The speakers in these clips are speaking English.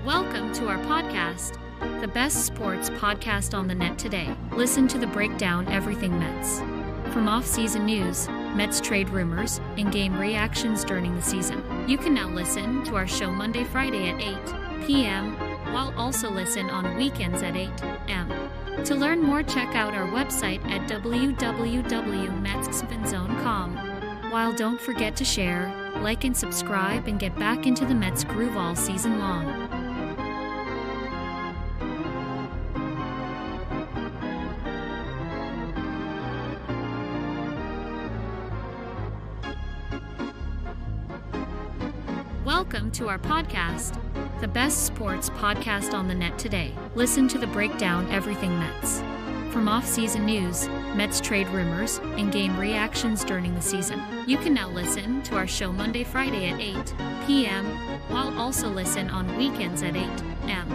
Welcome to our podcast, the best sports podcast on the net today. Listen to the breakdown everything Mets. From off-season news, Mets trade rumors, and game reactions during the season. You can now listen to our show Monday, Friday at 8 p.m., while also listen on weekends at 8 a.m. To learn more, check out our website at www.MetsXMFanZone.com. While don't forget to share, like and subscribe and get back into the Mets groove all season long. Welcome to our podcast, the best sports podcast on the net today. Listen to the breakdown everything Mets. From off-season news, Mets trade rumors, and game reactions during the season. You can now listen to our show Monday, Friday at 8 p.m., while also listen on weekends at 8 a.m.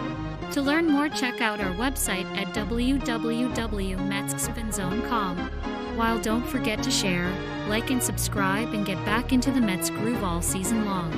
To learn more, check out our website at www.MetsXMFanZone.com. While don't forget to share, like and subscribe and get back into the Mets groove all season long.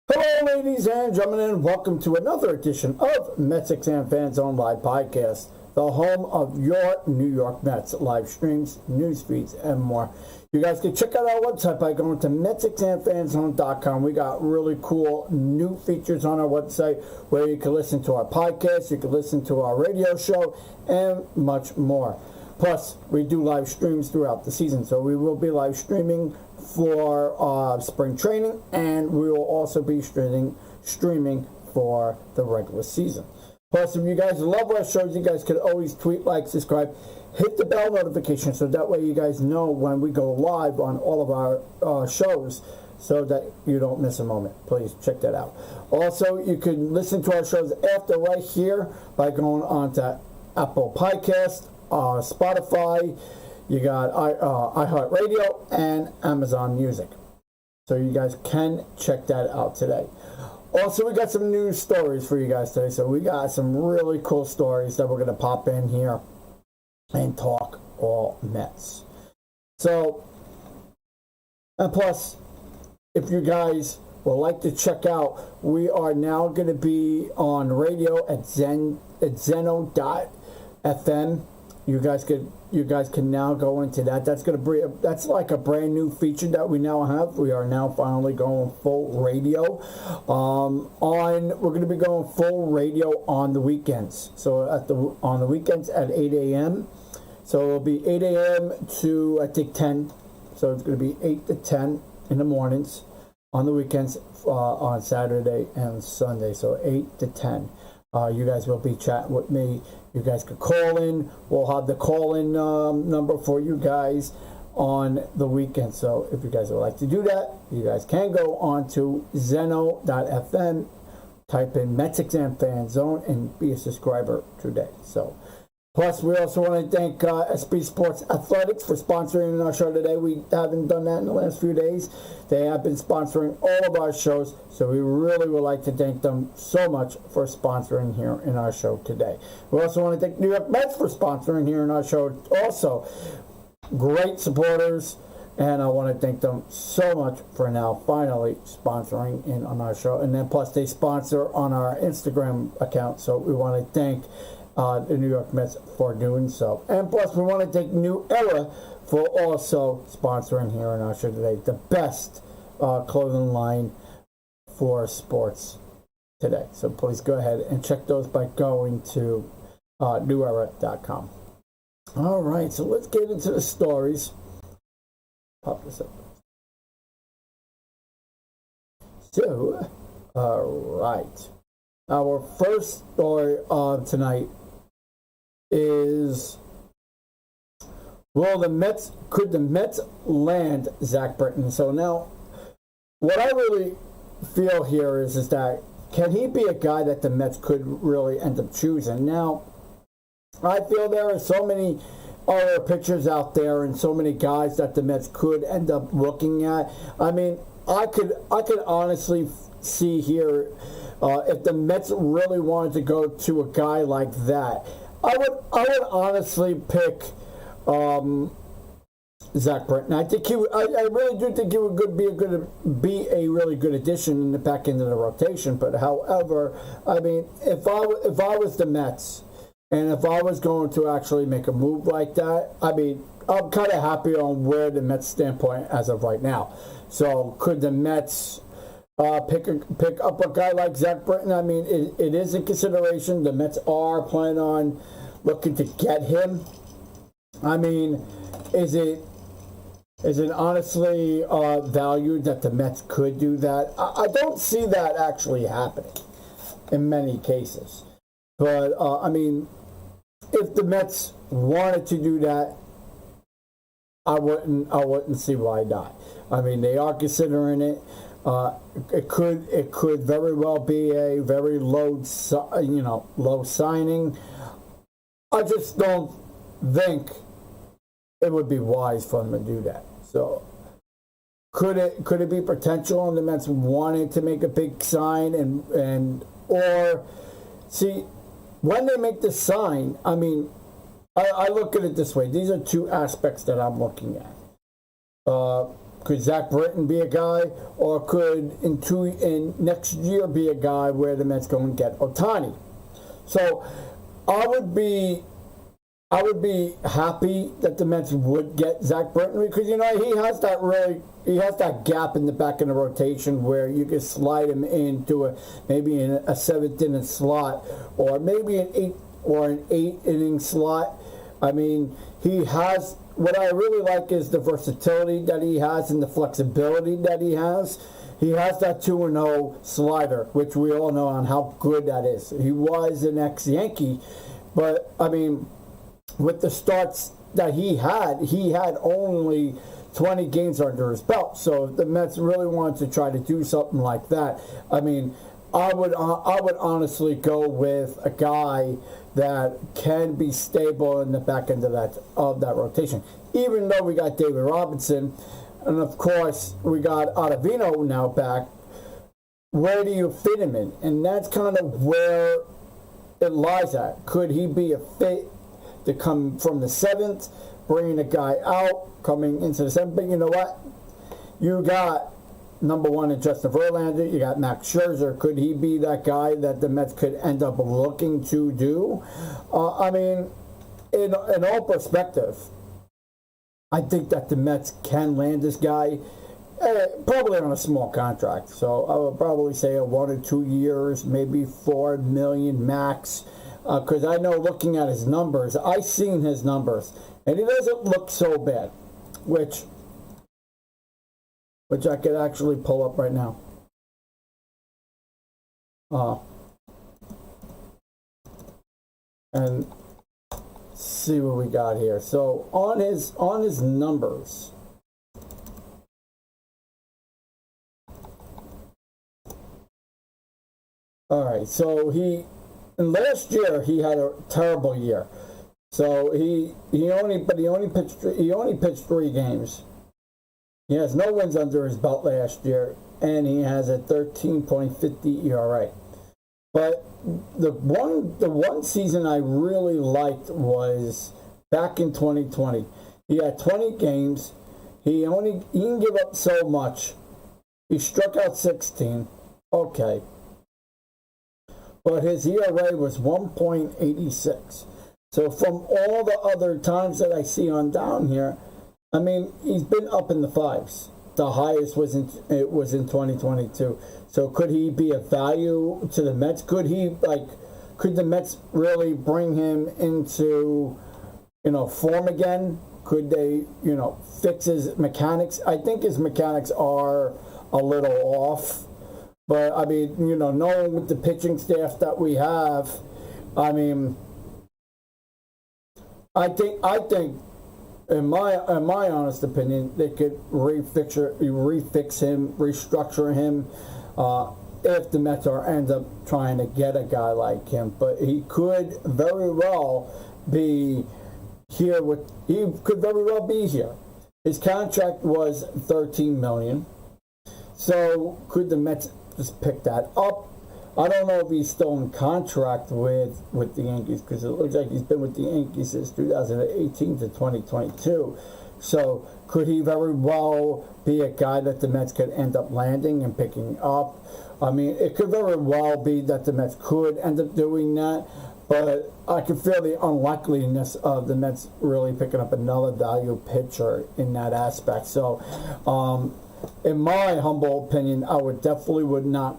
Hello, ladies and gentlemen, and welcome to another edition of MetsXMFanZone Live Podcast, the home of your New York Mets live streams, news feeds, and more. You guys can check out our website by going to MetsXMFanZone.com. We got really cool new features on our website where you can listen to our podcast, you can listen to our radio show, and much more. Plus, we do live streams throughout the season, so we will be live streaming for spring training, and we will also be streaming for the regular season. Plus, if you guys love our shows, you guys can always tweet, like, subscribe, hit the bell notification so that way you guys know when we go live on all of our shows so that you don't miss a moment. Please check that out. Also, you can listen to our shows after right here by going on to Apple Podcast, Spotify, you got iHeartRadio and Amazon Music. So you guys can check that out today. Also, we got some news stories for you guys today. So we got some really cool stories that we're going to pop in here and talk all Mets. So, and plus, if you guys would like to check out, we are now going to be on radio at Zeno.fm. You guys can now go into that. That's like a brand new feature that we now have. We are now finally going full radio. We're going to be going full radio on the weekends. So on the weekends at 8 a.m. So it'll be 8 a.m. to I think 10. So it's going to be 8 to 10 in the mornings, on the weekends, on Saturday and Sunday. So 8 to 10. You guys will be chatting with me. You guys could call in. We'll have the call-in number for you guys on the weekend. So if you guys would like to do that, you guys can go on to Zeno.fm, type in MetsXMFanZone, and be a subscriber today. So, plus, we also want to thank SB Sports Athletics for sponsoring our show today. We haven't done that in the last few days. They have been sponsoring all of our shows, so we really would like to thank them so much for sponsoring here in our show today. We also want to thank New York Mets for sponsoring here in our show also. Great supporters, and I want to thank them so much for now finally sponsoring in on our show. And then plus they sponsor on our Instagram account, so we want to thank the New York Mets for doing so. And plus we want to thank New Era for also sponsoring here on our show today. The best clothing line for sports today. So please go ahead and check those by going to newera.com. All right, so let's get into the stories. Pop this up. So, all right. Our first story of tonight is, could the Mets land Zack Britton? So now, what I really feel here is that, can he be a guy that the Mets could really end up choosing? Now, I feel there are so many other pitchers out there and so many guys that the Mets could end up looking at. I mean, I could honestly see here if the Mets really wanted to go to a guy like that, I would honestly pick Zack Britton. I think I really do think he would be a really good addition in the back end of the rotation. But however, I mean, if I was the Mets, and if I was going to actually make a move like that, I mean, I'm kind of happy on where the Mets standpoint as of right now. So could the Mets pick up a guy like Zack Britton? I mean, it is in consideration. The Mets are planning on looking to get him. I mean, is it honestly valued that the Mets could do that? I don't see that actually happening in many cases. But, I mean, if the Mets wanted to do that, I wouldn't see why not. I mean, they are considering it. It could very well be a very low signing. I just don't think it would be wise for them to do that. So, could it be potential on the Mets wanting to make a big sign or see? When they make the sign, I mean, I look at it this way. These are two aspects that I'm looking at. Could Zack Britton be a guy, or could in next year be a guy where the Mets go and get Ohtani? So I would be happy that the Mets would get Zack Britton, because he has that gap in the back of the rotation where you can slide him into maybe in a 7th inning slot, or maybe an 8 inning slot. I mean, he has, what I really like is the versatility that he has and the flexibility that he has. He has that 2-0 slider, which we all know on how good that is. He was an ex-Yankee, but I mean, with the starts that he had only 20 games under his belt. So if the Mets really wanted to try to do something like that, I mean, I would honestly go with a guy that can be stable in the back end of that rotation. Even though we got David Robinson, and of course we got Ottavino now back, where do you fit him in? And that's kind of where it lies at. Could he be a fit to come from the 7th, bringing a guy out, coming into the 7th? But you know what? You got number 1 in Justin Verlander. You got Max Scherzer. Could he be that guy that the Mets could end up looking to do? I mean, in all perspective, I think that the Mets can land this guy, probably on a small contract. So I would probably say a 1 or 2 years, maybe $4 million max. Because I know, looking at his numbers, I've seen his numbers, and he doesn't look so bad, which which I could actually pull up right now. And see what we got here. So on his numbers, all right. So last year he had a terrible year. So he only pitched 3 games. He has no wins under his belt last year, and he has a 13.50 ERA. But the one season I really liked was back in 2020. He had 20 games. He didn't give up so much. He struck out 16. Okay. But his ERA was 1.86. So from all the other times that I see on down here, I mean, he's been up in the 5s. The highest was in 2022. So could he be a value to the Mets? Could the Mets really bring him into, form again? Could they, fix his mechanics? I think his mechanics are a little off. But I mean, knowing with the pitching staff that we have, I mean, I think in my honest opinion, they could refix him, restructure him, if the Mets end up trying to get a guy like him. But he could very well be here. He could very well be here. His contract was $13 million. So could the Mets just pick that up? I don't know if he's still in contract with the Yankees, because it looks like he's been with the Yankees since 2018 to 2022. So could he very well be a guy that the Mets could end up landing and picking up? I mean, it could very well be that the Mets could end up doing that, but I can feel the unlikeliness of the Mets really picking up another value pitcher in that aspect. So in my humble opinion, I would not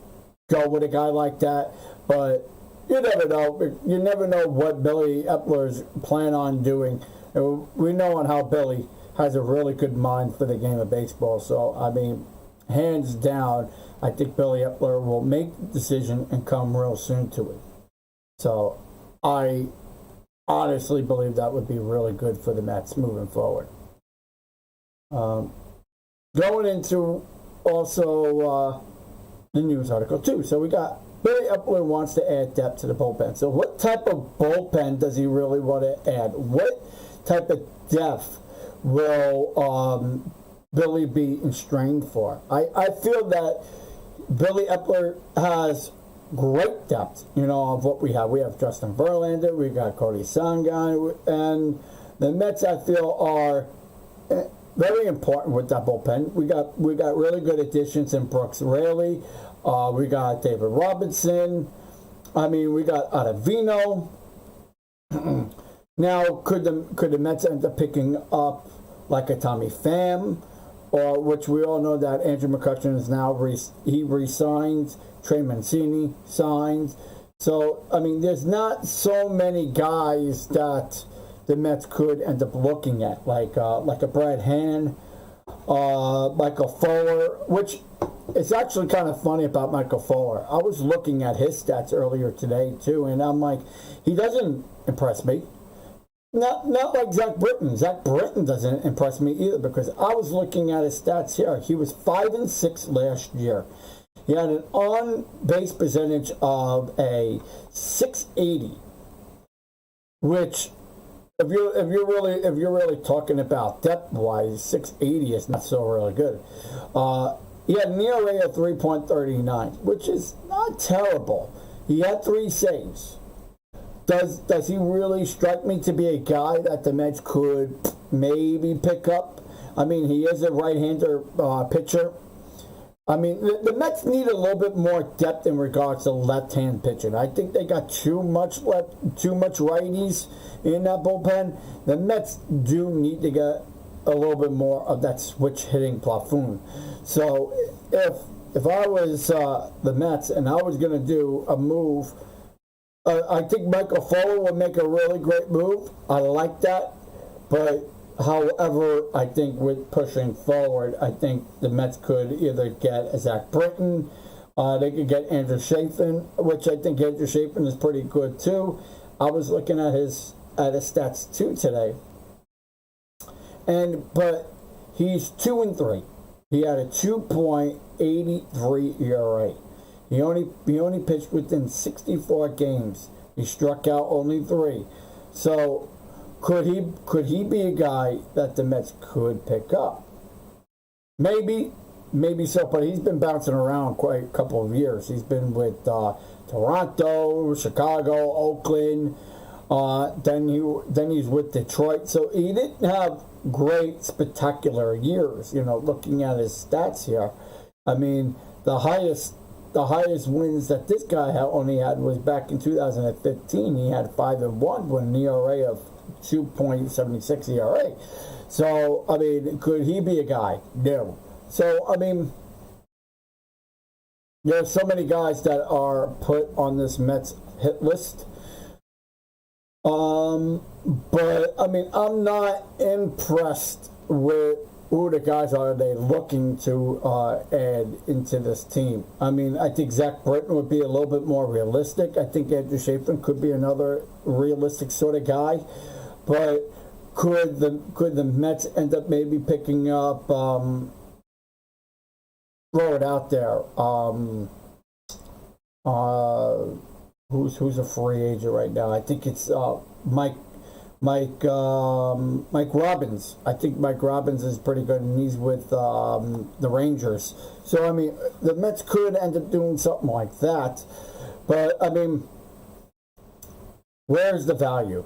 go with a guy like that, but you never know. You never know what Billy Epler's plan on doing. We know on how Billy has a really good mind for the game of baseball. So, I mean, hands down, I think Billy Epler will make the decision and come real soon to it. So, I honestly believe that would be really good for the Mets moving forward. Going into also the news article too. So we got Billy Epler wants to add depth to the bullpen. So what type of bullpen does he really want to add? What type of depth will Billy be constrained for? I feel that Billy Epler has great depth, of what we have. We have Justin Verlander, we got Cody Sangan, and the Mets, I feel, are very important with that bullpen. We got really good additions in Brooks Raley. We got David Robinson. I mean, we got Ottavino. Now, could the Mets end up picking up like a Tommy Pham, or which we all know that Andrew McCutchen is now he re-signs. Trey Mancini signs. So I mean, there's not so many guys that the Mets could end up looking at, like a Brad Hand, Michael Fuller, which is actually kind of funny about Michael Fuller. I was looking at his stats earlier today too, and I'm like, he doesn't impress me. Not like Zack Britton. Zack Britton doesn't impress me either, because I was looking at his stats here. He was 5-6 last year. He had an on-base percentage of a .680, which, if you're really talking about depth-wise, .680 is not so really good. He had an ERA of 3.39, which is not terrible. He had 3 saves. Does he really strike me to be a guy that the Mets could maybe pick up? I mean, he is a right-hander pitcher. I mean, the Mets need a little bit more depth in regards to left-hand pitching. I think they got too much righties in that bullpen. The Mets do need to get a little bit more of that switch hitting platoon. So if I was the Mets and I was going to do a move, I think Michael Fuller would make a really great move. I like that. But However, I think with pushing forward, I think the Mets could either get a Zack Britton, they could get Andrew Chafin, which I think Andrew Chafin is pretty good too. I was looking at his stats too today, but he's 2-3. He had a 2.83 ERA. He only pitched within 64 games. He struck out only 3. So could he be a guy that the Mets could pick up? Maybe so, but he's been bouncing around quite a couple of years. He's been with Toronto, Chicago, Oakland. Then he's with Detroit. So he didn't have great, spectacular years. Looking at his stats here, I mean, the highest wins that this guy only had was back in 2015. He had 5-1 with an ERA of 2.76 ERA. So I mean, could he be a guy? No. So I mean, there's so many guys that are put on this Mets hit list. But I mean, I'm not impressed with who the guys are they looking to add into this team. I mean, I think Zack Britton would be a little bit more realistic. I think Andrew Chafin could be another realistic sort of guy. But could the Mets end up maybe picking up? Throw it out there. Who's a free agent right now? I think it's Mike Robbins. I think Mike Robbins is pretty good, and he's with the Rangers. So I mean, the Mets could end up doing something like that. But I mean, where's the value?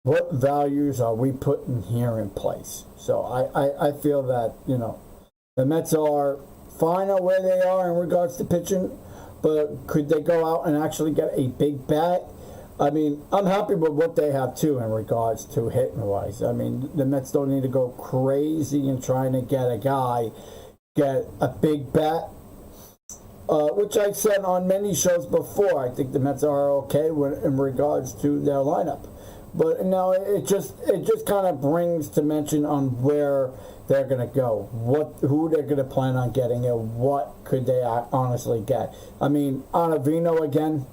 What values are we putting here in place? So I feel that the Mets are fine at where they are in regards to pitching. But could they go out and actually get a big bat? I mean, I'm happy with what they have, too, in regards to hitting-wise. I mean, the Mets don't need to go crazy in trying to get a big bat, which I said on many shows before. I think the Mets are okay in regards to their lineup. But now it just kind of brings to mention on where they're going to go, who they're going to plan on getting, and what could they honestly get. I mean, Ottavino again,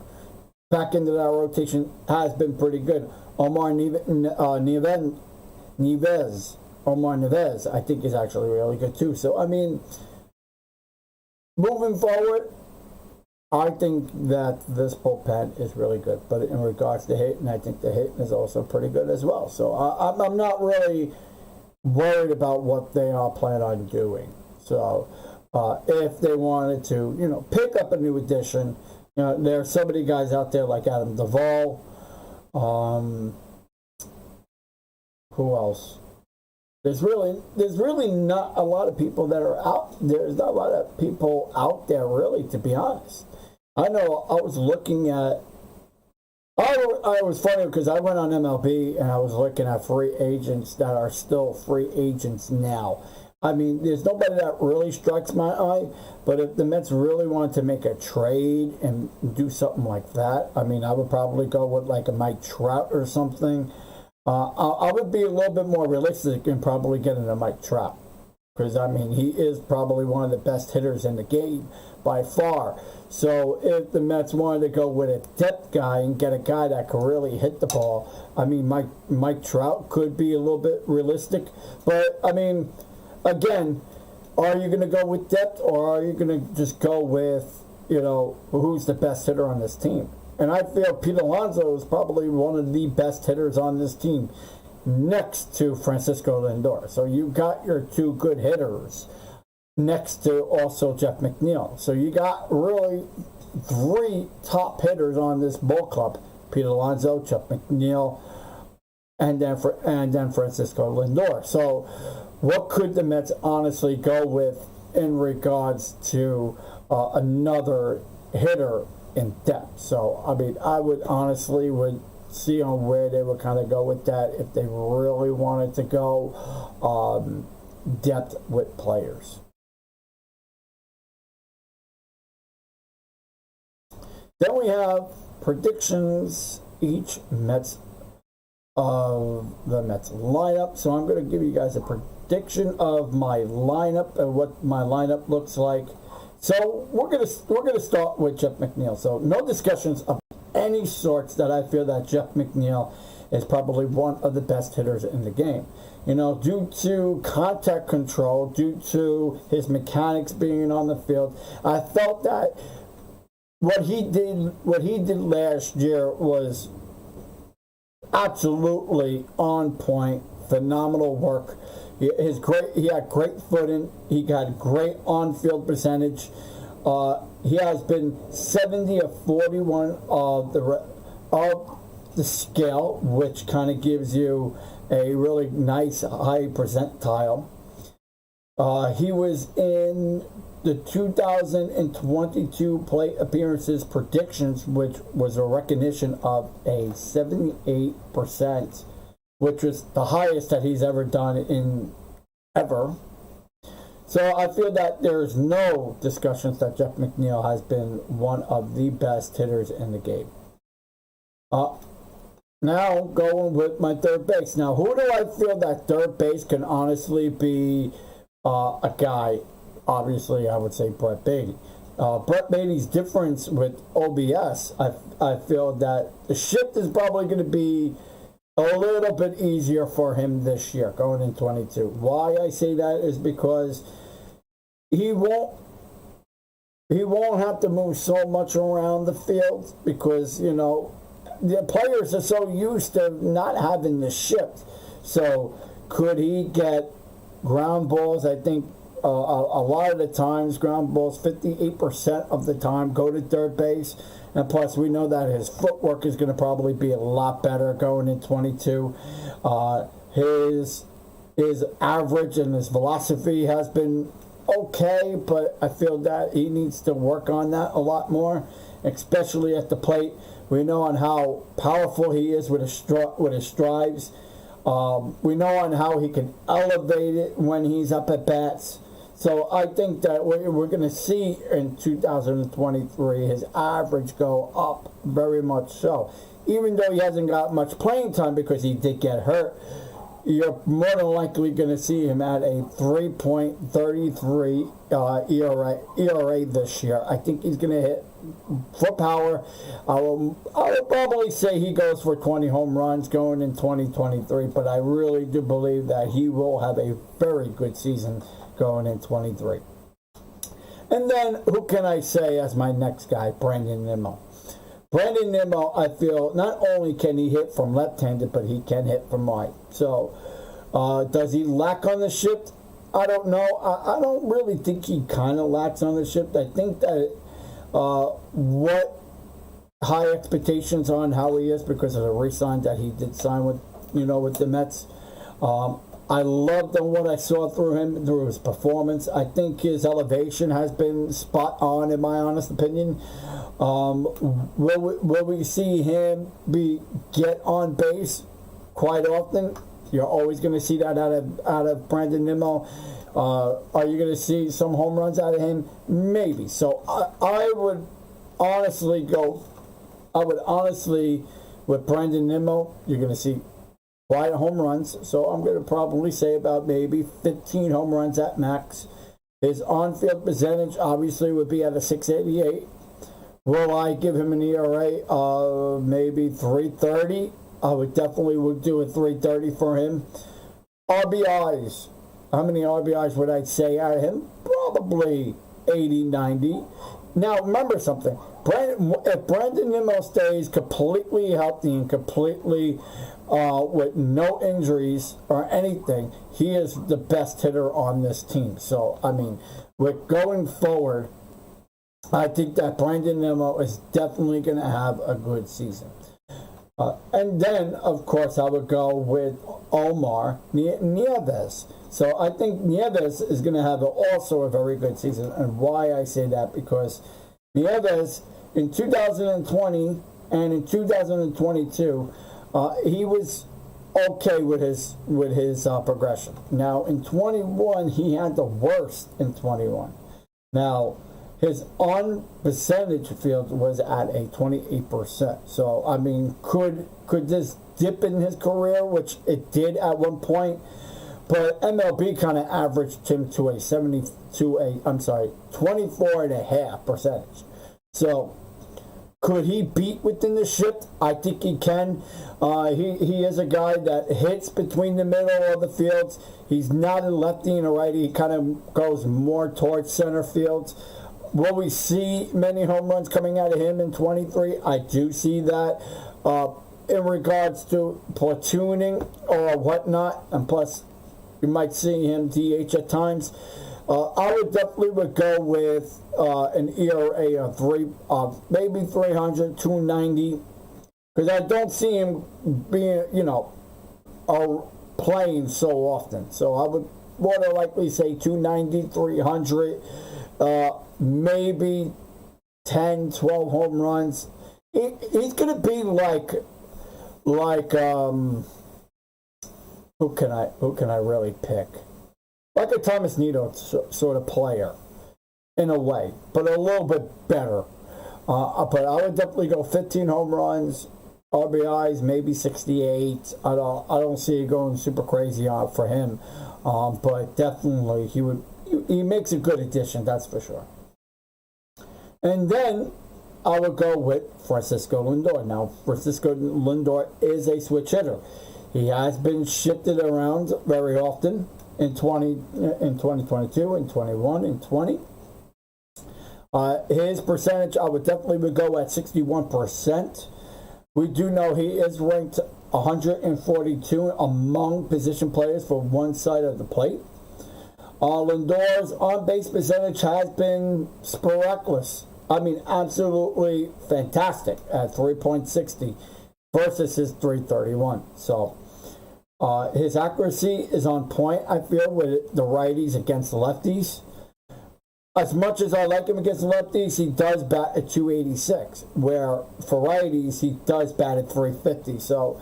back into that rotation, has been pretty good. Omar Neves, I think is actually really good too. So I mean, moving forward, I think that this bullpen is really good. But in regards to hitting, I think the hitting is also pretty good as well. So I'm not really worried about what they are planning on doing. So if they wanted to, pick up a new addition, there are so many guys out there like Adam Duvall. Who else? There's really not a lot of people that are out. There's not a lot of people out there, really, to be honest. I know I was looking at. I was funny because I went on MLB and I was looking at free agents that are still free agents now. I mean, there's nobody that really strikes my eye, but if the Mets really wanted to make a trade and do something like that, I mean, I would probably go with like a Mike Trout or something. I would be a little bit more realistic and probably get into Mike Trout. Because, I mean, he is probably one of the best hitters in the game by far. So if the Mets wanted to go with a depth guy and get a guy that could really hit the ball, I mean, Mike Trout could be a little bit realistic. But, I mean, again, are you going to go with depth or are you going to just go with, who's the best hitter on this team? And I feel Pete Alonso is probably one of the best hitters on this team, next to Francisco Lindor. So you got your two good hitters next to also Jeff McNeil. So you got really three top hitters on this ball club: Pete Alonso, Jeff McNeil, and then Francisco Lindor. So what could the Mets honestly go with in regards to another hitter in depth? So I mean, I would honestly see on where they would kind of go with that if they really wanted to go depth with players. Then we have predictions each Mets of the Mets lineup. So I'm going to give you guys a prediction of my lineup and what my lineup looks like. So we're gonna start with Jeff McNeil. So no discussions of any sorts that I feel that Jeff McNeil is probably one of the best hitters in the game. You know, due to contact control, due to his mechanics being on the field, I felt that what he did last year was absolutely on point, phenomenal work. He had great footing. He got great on-field percentage. He has been 70 of 41 of the scale, which kind of gives you a really nice high percentile. He was in the 2022 plate appearances predictions, which was a recognition of a 78%. Which was the highest that he's ever done ever. So I feel that there's no discussions that Jeff McNeil has been one of the best hitters in the game. Now going with my third base. Now who do I feel that third base can honestly be a guy? Obviously I would say Brett Baty. Brett Baty's difference with OBS, I feel that the shift is probably going to be a little bit easier for him this year, going in 22. Why I say that is because he won't have to move so much around the field because, you know, the players are so used to not having the shift. So could he get ground balls? I think a lot of the times, ground balls, 58% of the time, go to third base. And plus, we know that his footwork is going to probably be a lot better going in 22. His average and his velocity has been okay, but I feel that he needs to work on that a lot more, especially at the plate. We know on how powerful he is with his strides. We know on how he can elevate it when he's up at bats. So I think that we're going to see in 2023 his average go up very much so. Even though he hasn't got much playing time because he did get hurt, you're more than likely going to see him at a 3.33 ERA this year. I think he's going to hit for power. I will probably say he goes for 20 home runs going in 2023, but I really do believe that he will have a very good season going in 23. And then who can I say as my next guy? Brandon Nimmo. Brandon Nimmo, I feel not only can he hit from left-handed, but he can hit from right. So does he lack on the shift? I don't know. I don't really think he kind of lacks on the shift. I think that what high expectations on how he is because of the re-sign that he did sign with the Mets. I loved what I saw through his performance. I think his elevation has been spot on, in my honest opinion. Will we see him get on base quite often? You're always going to see that out of Brandon Nimmo. Are you going to see some home runs out of him? Maybe. So I would honestly with Brandon Nimmo, you're going to see quite home runs. So I'm going to probably say about maybe 15 home runs at max. His on-field percentage obviously would be at a 688. Will I give him an ERA of maybe 330? I would do a 330 for him. RBIs. How many RBIs would I say out of him? Probably 80, 90. Now, remember something. If Brandon Nimmo stays completely healthy and completely with no injuries or anything, he is the best hitter on this team. So, I mean, with going forward, I think that Brandon Nimmo is definitely going to have a good season. And then, of course, I would go with Omar Nieves. So I think Nieves is going to have also a very good season. And why I say that, because Nieves in 2020 and in 2022, he was okay with his progression. Now in 21, he had the worst in 21. Now His on percentage field was at a 28%. So, I mean, could this dip in his career, which it did at one point, but MLB kind of averaged him to a 24.5%. So, could he beat within the shift? I think he can. He is a guy that hits between the middle of the fields. He's not a lefty and a righty. He kind of goes more towards center field. Will we see many home runs coming out of him in 23? I do see that. In regards to platooning or whatnot, and plus you might see him DH at times, I would definitely go with an ERA of maybe 300, 290, because I don't see him being, playing so often. So I would more than likely say 290, 300, maybe 10, 12 home runs. He's going to be like who can I really pick? Like a Thomas Nido sort of player, in a way, but a little bit better. But I would definitely go 15 home runs, RBIs, maybe 68. I don't see it going super crazy for him, but definitely he makes a good addition, that's for sure. And then I would go with Francisco Lindor. Now, Francisco Lindor is a switch hitter. He has been shifted around very often. In 2022, in 21, in 20. His percentage, I would definitely go at 61%. We do know he is ranked 142 among position players for one side of the plate. Lindor's on-base percentage has been spectacular. I mean, absolutely fantastic at 3.60 versus his 331. So, his accuracy is on point, I feel, with the righties against the lefties. As much as I like him against the lefties, he does bat at 286, where for righties, he does bat at 350. So,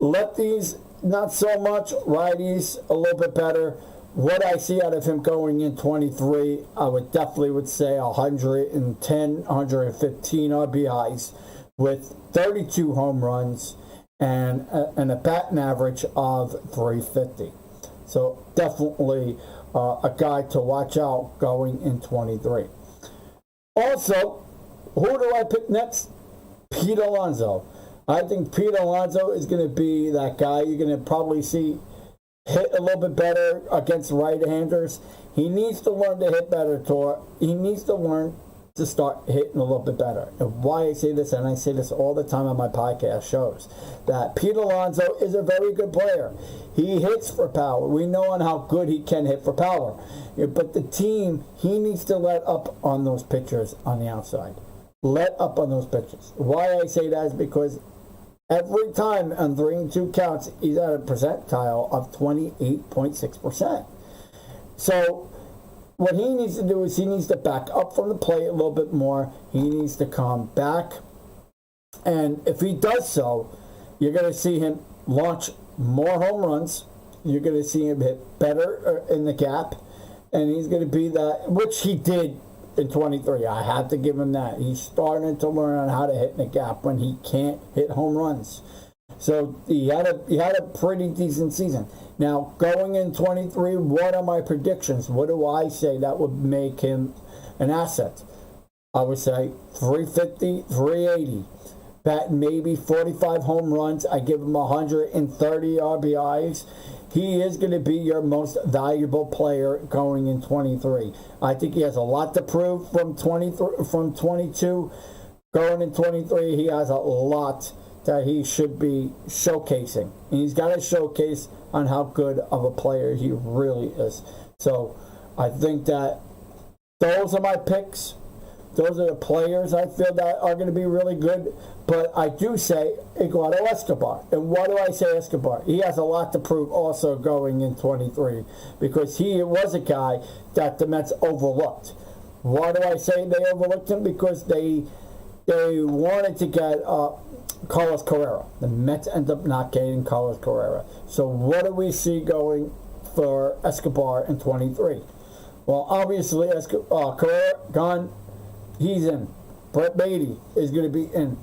lefties, not so much. Righties, a little bit better. What I see out of him going in 23, I would definitely say 110, 115 RBIs with 32 home runs and a batting average of 350. So definitely a guy to watch out going in 23. Also, who do I pick next? Pete Alonso. I think Pete Alonso is going to be that guy you're going to probably see hit a little bit better against right-handers. He needs to learn to hit better, He needs to learn to start hitting a little bit better. And why I say this, and I say this all the time on my podcast shows, that Pete Alonso is a very good player. He hits for power. We know on how good he can hit for power. But the team, he needs to let up on those pitchers on the outside. Let up on those pitchers. Why I say that is because every time on 3 and 2 counts, he's at a percentile of 28.6%. So what he needs to do is he needs to back up from the plate a little bit more. He needs to come back. And if he does so, you're going to see him launch more home runs. You're going to see him hit better in the gap. And he's going to be that, which he did in 23. I have to give him that. He's starting to learn on how to hit in the gap when he can't hit home runs. So he had a pretty decent season. Now, going in 23, what are my predictions? What do I say that would make him an asset? I would say 350, 380. Bat maybe 45 home runs. I give him 130 RBIs. He is going to be your most valuable player going in 23. I think he has a lot to prove from 22. Going in 23, he has a lot that he should be showcasing. And he's got to showcase on how good of a player he really is. So I think that those are my picks. Those are the players I feel that are going to be really good. But I do say Eduardo Escobar. And why do I say Escobar? He has a lot to prove also going in 23 because he was a guy that the Mets overlooked. Why do I say they overlooked him? Because they wanted to get Carlos Correa. The Mets end up not getting Carlos Correa. So what do we see going for Escobar in 23? Well, obviously, Correa gone. He's in. Brett Beatty is going to be in.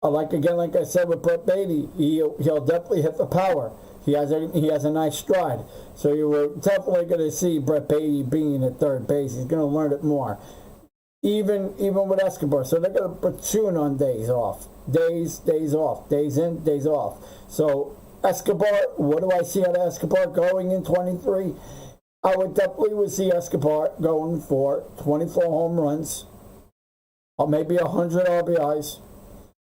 Like I said with Brett Beatty, he'll definitely hit the power. He has a nice stride. So you were definitely going to see Brett Beatty being at third base. He's going to learn it more. Even with Escobar. So they're going to platoon on days off. Days off. Days in, days off. So Escobar, what do I see out of Escobar going in 23? I would definitely see Escobar going for 24 home runs, or maybe 100 RBIs,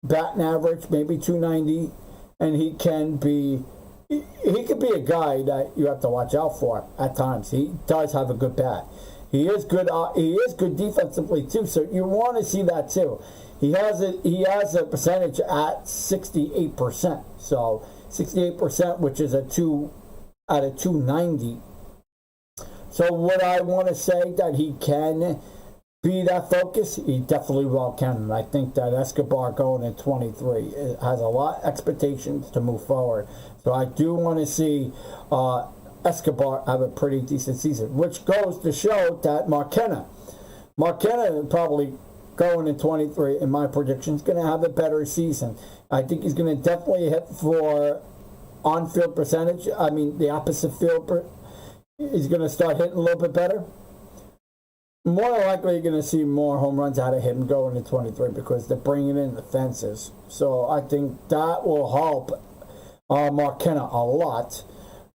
batting average, maybe 290, and he could be a guy that you have to watch out for at times. He does have a good bat. He is good. He is good defensively too. So you want to see that too. He has a percentage at 68%. So 68%, which is a 2 out of 290. So would I want to say that he can be that focus? He definitely well can. And I think that Escobar going in 23 has a lot of expectations to move forward. So I do want to see Escobar have a pretty decent season, which goes to show that Marquena probably going in 23, in my prediction, is going to have a better season. I think he's going to definitely hit for on-field percentage. I mean, the opposite field, he's going to start hitting a little bit better. More than likely, you're going to see more home runs out of him going in 23 because they're bringing in the fences. So I think that will help Marquena a lot.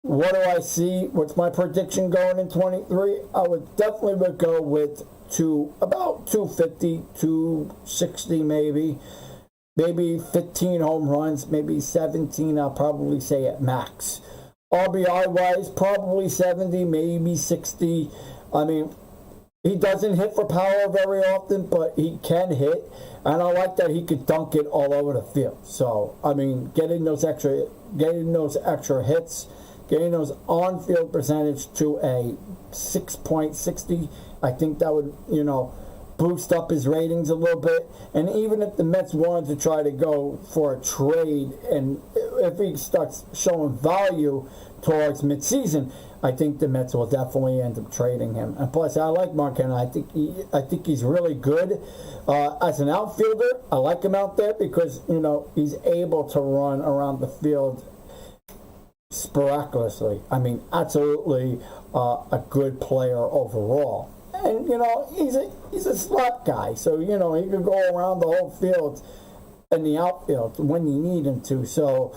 What do I see? What's my prediction going in 23? I would definitely go with about 250, 260 maybe. Maybe 15 home runs, maybe 17, I'll probably say at max. RBI-wise, probably 70, maybe 60. I mean, he doesn't hit for power very often, but he can hit. And I like that he could dunk it all over the field. So, I mean, getting those extra hits, getting those on-field percentage to a 6.60, I think that would, boost up his ratings a little bit. And even if the Mets wanted to try to go for a trade, and if he starts showing value towards midseason, I think the Mets will definitely end up trading him. And plus, I like Marquena. I think he's really good as an outfielder. I like him out there because he's able to run around the field spiraculously. I mean, absolutely a good player overall. And he's a slot guy, so he can go around the whole field in the outfield when you need him to. So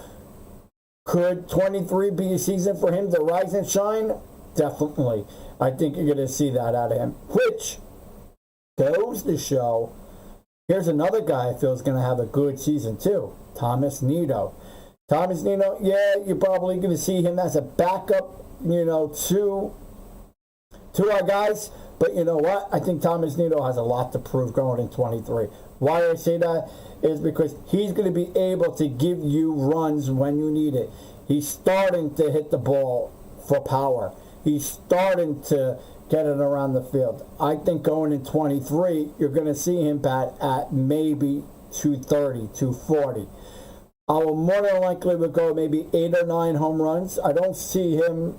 could 23 be a season for him to rise and shine? Definitely. I think you're going to see that out of him, which goes to show here's another guy I feel is going to have a good season too, Thomas Nido. Thomas Nido, yeah, you're probably going to see him as a backup, to our guys. But you know what? I think Thomas Nido has a lot to prove going in 23. Why I say that is because he's going to be able to give you runs when you need it. He's starting to hit the ball for power. He's starting to get it around the field. I think going in 23, you're going to see him bat at maybe 230, 240. I will more than likely would go maybe 8 or 9 home runs. I don't see him,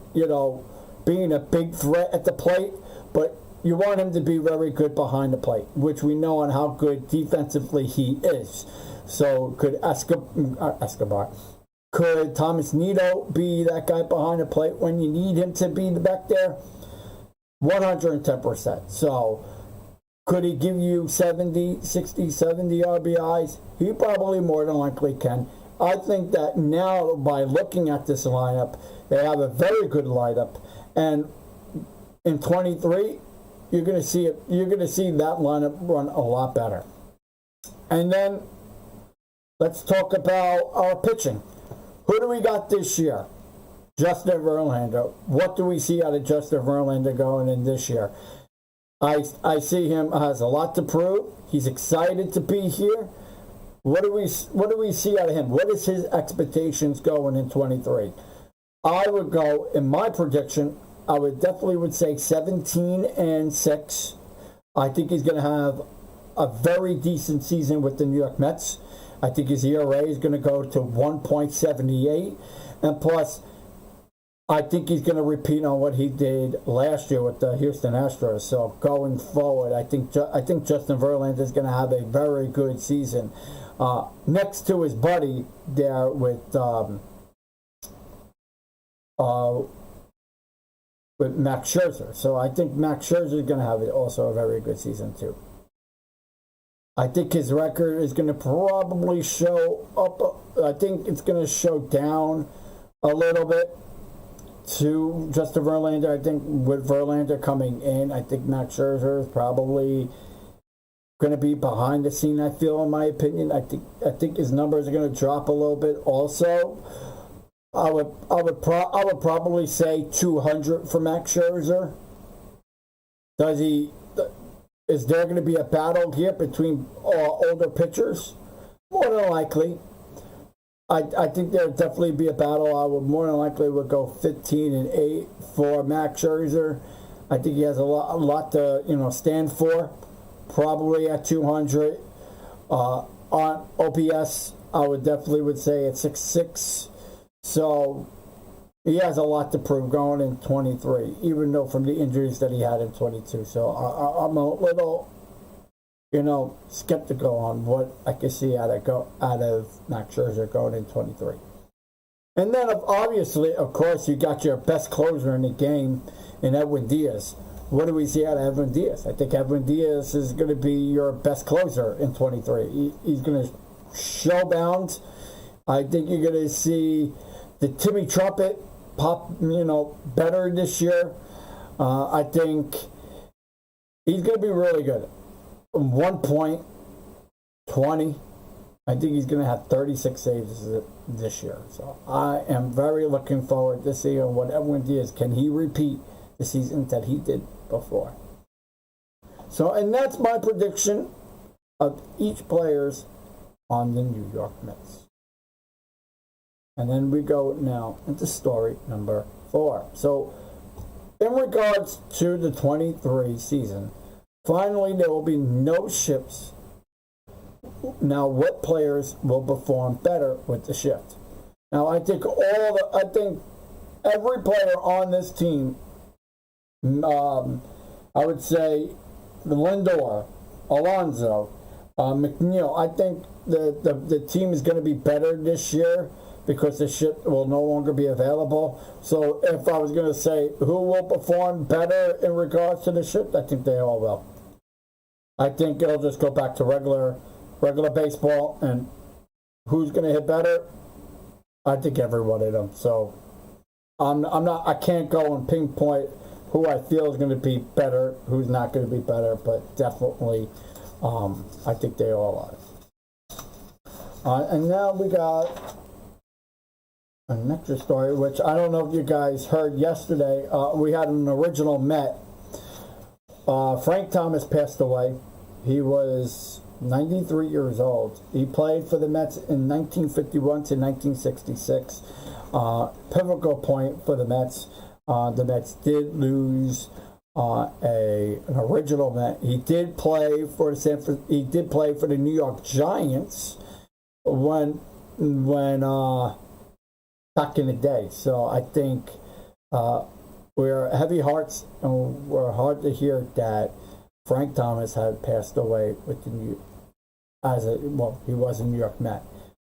being a big threat at the plate, but you want him to be very good behind the plate, which we know on how good defensively he is. So could Escobar, could Thomas Nido be that guy behind the plate when you need him to be back there? 110%. So could he give you 70, 60, 70 RBIs? He probably more than likely can. I think that now by looking at this lineup, they have a very good lineup. And in 23, you're going to see that lineup run a lot better. And then let's talk about our pitching. Who do we got this year? Justin Verlander. What do we see out of Justin Verlander going in this year? I see him has a lot to prove. He's excited to be here. What do we see out of him? What is his expectations going in 23? I would go, in my prediction, I would definitely say 17-6. I think he's going to have a very decent season with the New York Mets. I think his ERA is going to go to 1.78. And plus, I think he's going to repeat on what he did last year with the Houston Astros. So going forward, I think Justin Verlander is going to have a very good season. Next to his buddy there with Max Scherzer. So I think Max Scherzer is going to have also a very good season too. I think his record is going to probably show up. I think it's going to show down a little bit to Justin Verlander. I think with Verlander coming in, I think Max Scherzer is probably going to be behind the scene, I feel, in my opinion. I think his numbers are going to drop a little bit also. I would probably say 200 for Max Scherzer. Is there going to be a battle here between older pitchers? More than likely. I think there'll definitely be a battle. I would more than likely would go 15-8 for Max Scherzer. I think he has a lot to stand for. Probably at 200. On OPS, I would say at 6.6. So he has a lot to prove going in 23, even though from the injuries that he had in 22. So I'm a little, skeptical on what I can see out of Max Scherzer going in 23. And then obviously, of course, you got your best closer in the game in Edwin Diaz. What do we see out of Edwin Diaz? I think Edwin Diaz is going to be your best closer in 23. He's going to show bounds. I think you're going to see the Timmy Trumpet pop, better this year. I think he's going to be really good. 1 point, 20. I think he's going to have 36 saves this year. So I am very looking forward to seeing what Edwin Diaz, can he repeat the season that he did before. So, and that's my prediction of each players on the New York Mets. And then we go now into story number 4. So, in regards to the 23 season, finally there will be no shifts. Now, what players will perform better with the shift? Now, I think every player on this team, I would say Lindor, Alonso, McNeil. I think the team is going to be better this year because the shift will no longer be available. So if I was going to say who will perform better in regards to the shift, I think they all will. I think it'll just go back to regular baseball, and who's going to hit better? I think every one of them. So I can't go and pinpoint who I feel is going to be better, who's not going to be better, but definitely I think they all are. And now we got an extra story, which I don't know if you guys heard yesterday. We had an original Met. Frank Thomas passed away. He was 93 years old. He played for the Mets in 1951 to 1966. Pivotal point for the Mets. The Mets did lose an original Met. He did play for the New York Giants when back in the day. So I think we're heavy hearts, and we're hard to hear that Frank Thomas had passed away with he was a New York Met,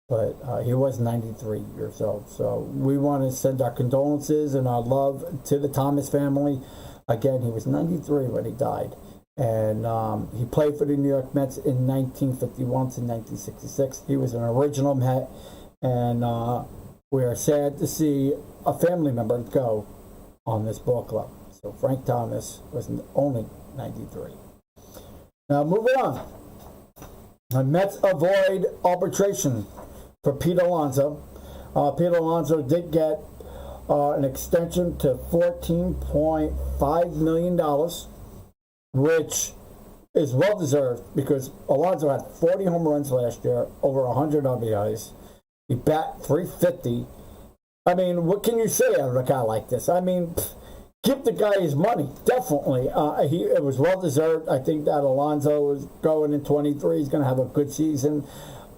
but he was 93 years old. So we want to send our condolences and our love to the Thomas family. Again, he was 93 when he died, and he played for the New York Mets in 1951 to 1966. He was an original Met, and we are sad to see a family member go on this ball club. So Frank Thomas was only 93. Now moving on. The Mets avoid arbitration for Pete Alonso. Pete Alonso did get an extension to $14.5 million, which is well-deserved because Alonso had 40 home runs last year, over 100 RBIs. He bat .350. I mean, what can you say out of a guy like this? I mean, give the guy his money, definitely. It was well-deserved. I think that Alonso is going in 23. He's going to have a good season.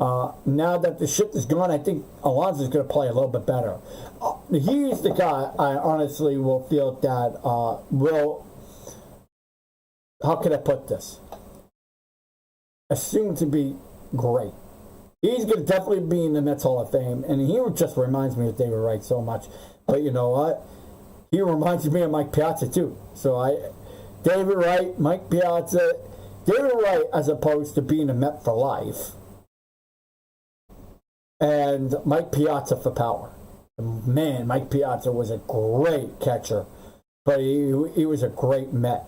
Now that the shit is gone, I think Alonso's going to play a little bit better. He's the guy I honestly will feel that will, how can I put this? Assumed to be great. He's going to definitely be in the Mets Hall of Fame, and he just reminds me of David Wright so much. But you know what? He reminds me of Mike Piazza too. So David Wright, Mike Piazza, David Wright as opposed to being a Met for life, and Mike Piazza for power. Man, Mike Piazza was a great catcher, but he was a great Met.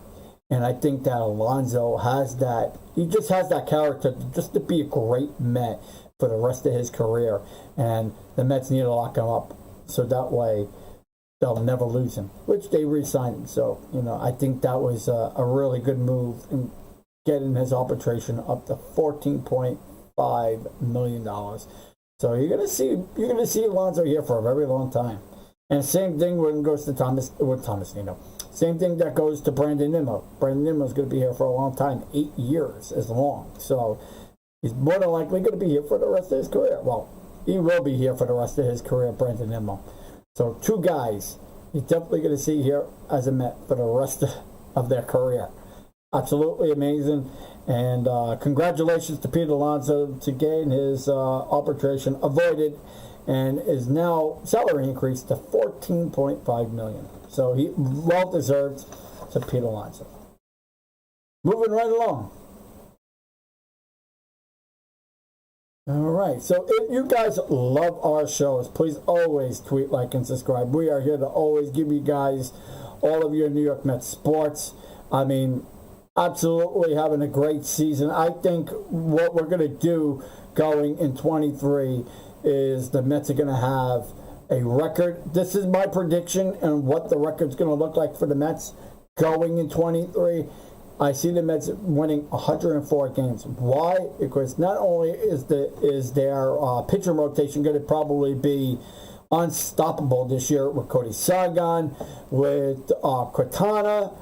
And I think that Alonso has that. He just has that character just to be a great Met for the rest of his career. And the Mets need to lock him up so that way they'll never lose him, which they re-signed him. So, you know, I think that was a really good move in getting his arbitration up to $14.5 million. So you're gonna see Alonso here for a very long time. And same thing when it goes to Thomas Nino. Same thing that goes to Brandon Nimmo. Brandon Nimmo is going to be here for a long time, 8 years is long. So he's more than likely going to be here for the rest of his career. Well, he will be here for the rest of his career, Brandon Nimmo. So two guys you're definitely going to see here as a Met for the rest of their career. Absolutely amazing. And congratulations to Pete Alonso to gain his arbitration avoided, and is now salary increased to $14.5 million. So he well deserved to Pete Alonso. Moving right along. All right. So if you guys love our shows, please always tweet, like, and subscribe. We are here to always give you guys all of your New York Mets sports. I mean, absolutely having a great season. I think what we're going to do going in 23 is the Mets are going to have a record. This is my prediction and what the record's going to look like for the Mets going in 23. I see the Mets winning 104 games. Why? Because not only is their pitcher rotation going to probably be unstoppable this year with Cody Sagan, with Cortana,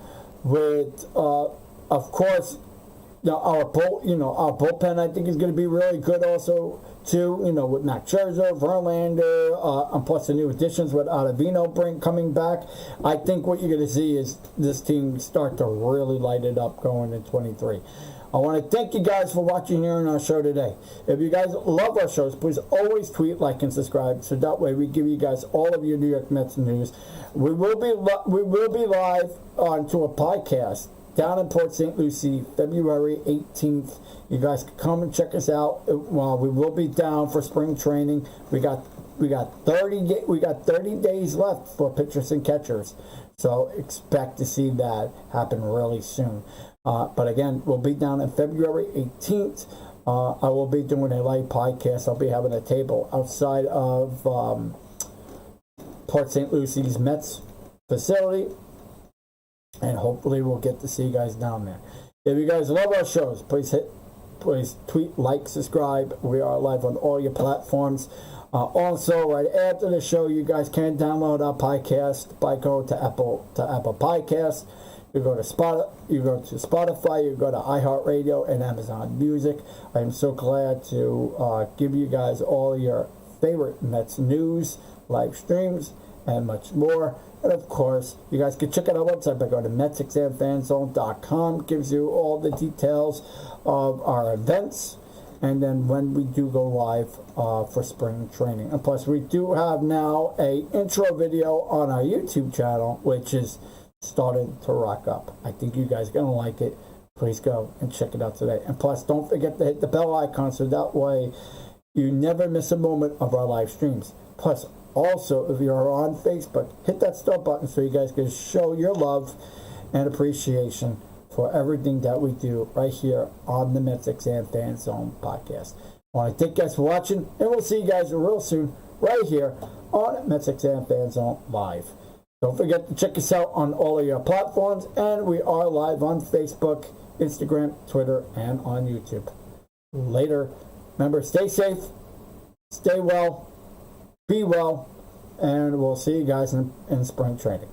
with of course our bullpen. I think is going to be really good also too. With Max Scherzer, Verlander, and plus the new additions with Ottavino coming back. I think what you're going to see is this team start to really light it up going in 23. I want to thank you guys for watching here on our show today. If you guys love our shows, please always tweet, like, and subscribe, so that way we give you guys all of your New York Mets news. We will be live onto a podcast down in Port St. Lucie, February 18th. You guys can come and check us out. Well, we will be down for spring training. We got 30 days left for pitchers and catchers. So expect to see that happen really soon. But again, we'll be down on February 18th. I will be doing a live podcast. I'll be having a table outside of Port St. Lucie's Mets facility. And hopefully we'll get to see you guys down there. If you guys love our shows, please tweet, like, subscribe. We are live on all your platforms. Also, right after the show, you guys can download our podcast by going to Apple Podcasts. You go to Spotify, you go to iHeartRadio and Amazon Music. I am so glad to give you guys all your favorite Mets news, live streams, and much more. And of course, you guys can check out our website by going to MetsXMFanZone.com. Gives you all the details of our events, and then when we do go live for spring training. And plus, we do have now a intro video on our YouTube channel, which is starting to rock up. I think you guys are going to like it. Please go and check it out today. And plus, don't forget to hit the bell icon so that way you never miss a moment of our live streams. Plus, also, if you're on Facebook, hit that start button so you guys can show your love and appreciation for everything that we do right here on the MetsXMFanZone podcast. I want to thank you guys for watching, and we'll see you guys real soon right here on MetsXMFanZone Live. Don't forget to check us out on all of your platforms, and we are live on Facebook, Instagram, Twitter, and on YouTube. Later. Remember, stay safe, stay well, be well, and we'll see you guys in spring training.